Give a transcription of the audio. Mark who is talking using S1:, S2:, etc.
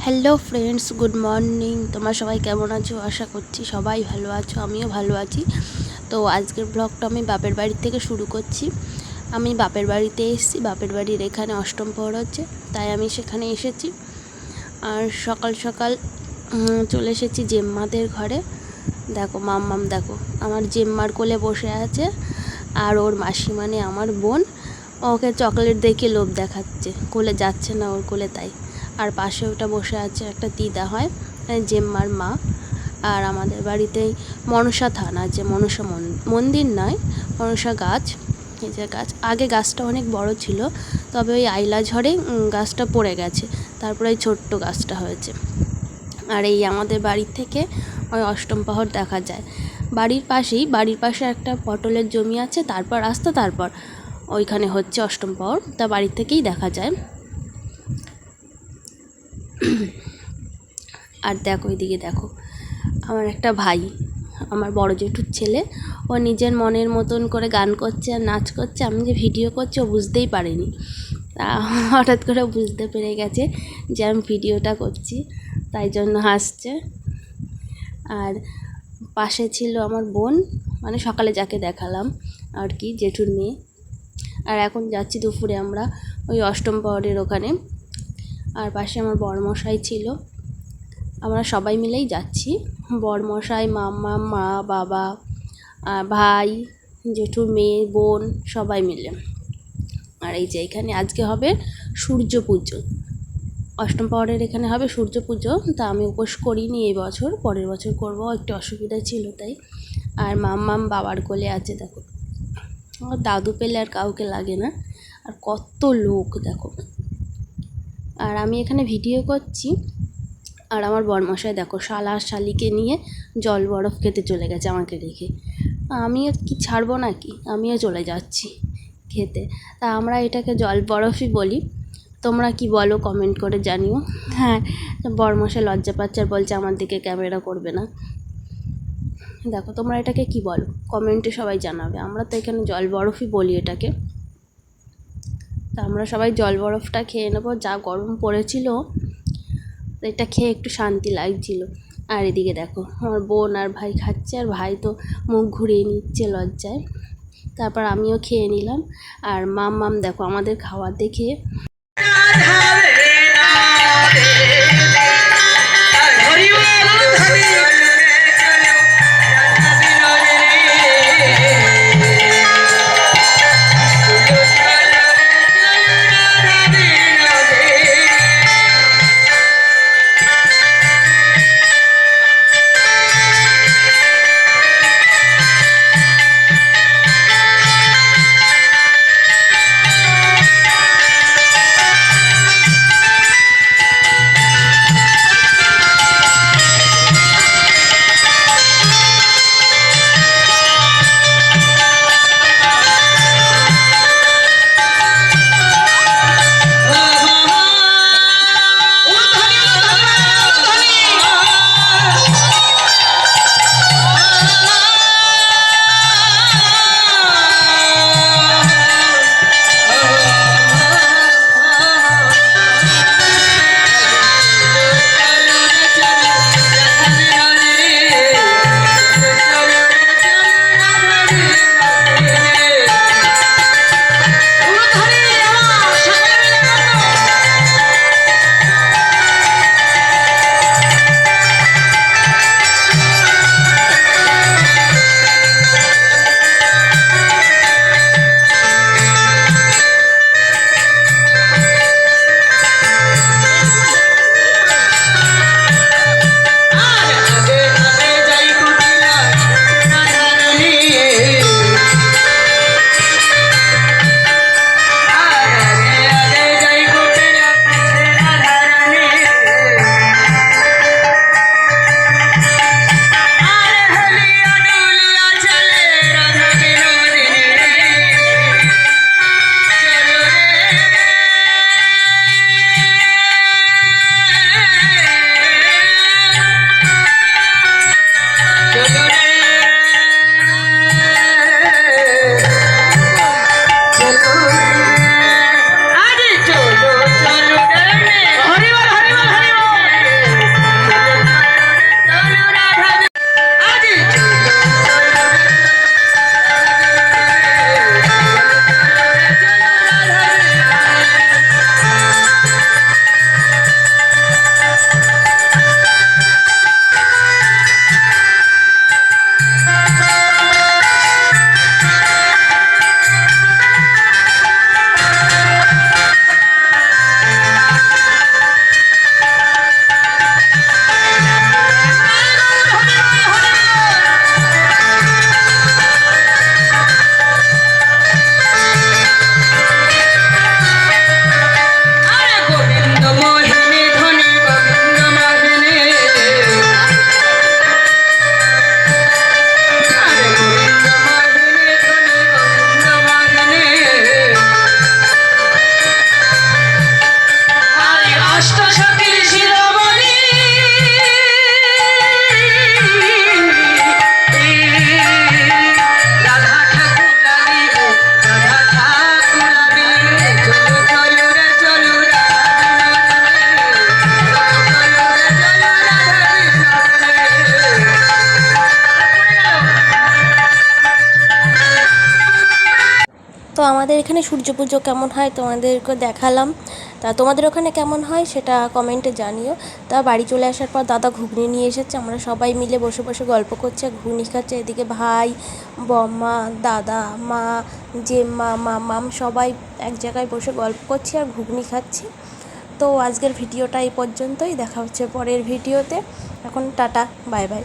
S1: Hello friends, good morning. তোমরা সবাই কেমন আছো? আশা করছি সবাই ভালো আছো, আমিও ভালো আছি। তো আজকের ব্লগটা আমি বাপের বাড়ি থেকে শুরু করছি। আমি বাপের বাড়িতে এসেছি, বাপের বাড়ির এখানে অষ্টম প্রহর হচ্ছে, তাই আমি সেখানে এসেছি। আর সকাল সকাল চলে এসেছি জেম্মাদের ঘরে। দেখো মাম্মাম, দেখো আমার জেম্মার কোলে বসে আছে, আর ওর মাসি মানে আমার বোন ওকে চকলেট দেখে লোভ দেখাচ্ছে, কোলে যাচ্ছে না ওর কোলে, তাই। আর পাশে ওটা বসে আছে একটা দিদা হয়, জেম্মার মা। আর আমাদের বাড়িতেই মনসা থান আছে, মনসা মন্দির নয়, মনসা গাছ। এই যে গাছ, আগে গাছটা অনেক বড় ছিল, তবে ওই আইলা ঝড়ে গাছটা পড়ে গেছে, তারপরে এই ছোট্ট গাছটা হয়েছে। আর এই আমাদের বাড়ির থেকে ওই অষ্টম প্রহর দেখা যায়। বাড়ির পাশে একটা পটলের জমি আছে, তারপর রাস্তা, তারপর ওইখানে হচ্ছে অষ্টম প্রহর, তা বাড়ির থেকেই দেখা যায়। আর দেখো এদিকে, দেখো আমার একটা ভাই, আমার বড় জেঠুর ছেলে, ও নিজের মনের মতন করে গান করছে আর নাচ করছে। আমি যে ভিডিও করছি ও বুঝতেই পারেনি, হঠাৎ করে বুঝতে পেরে গেছে যে আমি ভিডিওটা করছি, তাই জন্য হাসছে। আর পাশে ছিল আমার বোন, মানে সকালে যাকে দেখালাম আর কি, জেঠুর মেয়ে। আর এখন যাচ্ছি দুপুরে আমরা ওই অষ্টম প্রহরের ওখানে। আর পাশে আমার বড়মশাই ছিল, আমরা সবাই মিলেই যাচ্ছি, বড়মশাই, মাম্মা, মা, বাবা, ভাই, জেঠুর মেয়ে, বোন, সবাই মিলে। আর এই যে এখানে আজকে হবে সূর্য পুজো, অষ্টম প্রহরের এখানে হবে সূর্য পুজো। তা আমি উপোস করিনি এই বছর, পরের বছর করব, একটু অসুবিধা ছিল তাই। আর মাম্মাম বাবার কোলে আছে, দেখো আমার দাদু পেলে আর কাউকে লাগে না। আর কত লোক দেখো। আর আমি এখানে ভিডিও করছি, আর আমার বরমশাই দেখো শালা শালিকে নিয়ে জল বরফ খেতে চলে গেছে আমাকে রেখে। আমিও কি ছাড়বো নাকি, আমিও চলে যাচ্ছি খেতে। তা আমরা এটাকে জল বরফই বলি, তোমরা কি বলো কমেন্ট করে জানিও। হ্যাঁ, বরমশাই লজ্জা পাচ্ছে আর বলছে আমার দিকে ক্যামেরা করবে না। দেখো তোমরা এটাকে কি বলো কমেন্টে সবাই জানাবে। আমরা তো এখানে জল বরফই বলি এটাকে। তা আমরা সবাই জল বরফটা খেয়ে নেবো, যা গরম পড়েছিল এটা খেয়ে একটু শান্তি লাগছিল। আর এদিকে দেখো আমার বোন আর ভাই খাচ্ছে, আর ভাই তো মুখ ঘুরিয়ে নিচ্ছে লজ্জায়। তারপর আমিও খেয়ে নিলাম। আর মাম্মাম দেখো আমাদের খাওয়া দেখে আমাদের এখানে সূর্য পুজো কেমন হয় তোমাদেরকে দেখালাম। তা তোমাদের ওখানে কেমন হয় সেটা কমেন্টে জানিও। তা বাড়ি চলে আসার পর দাদা ঘুগনি নিয়ে এসেছে, আমরা সবাই মিলে বসে বসে গল্প করছি আর ঘুগনি খাচ্ছে। এদিকে ভাই, বম্মা, দাদা, মা, জেম্মা, মামাম সবাই এক জায়গায় বসে গল্প করছি আর ঘুগনি খাচ্ছি। তো আজকের ভিডিওটা এই পর্যন্তই, দেখা হচ্ছে পরের ভিডিওতে। এখন টাটা, বাই বাই।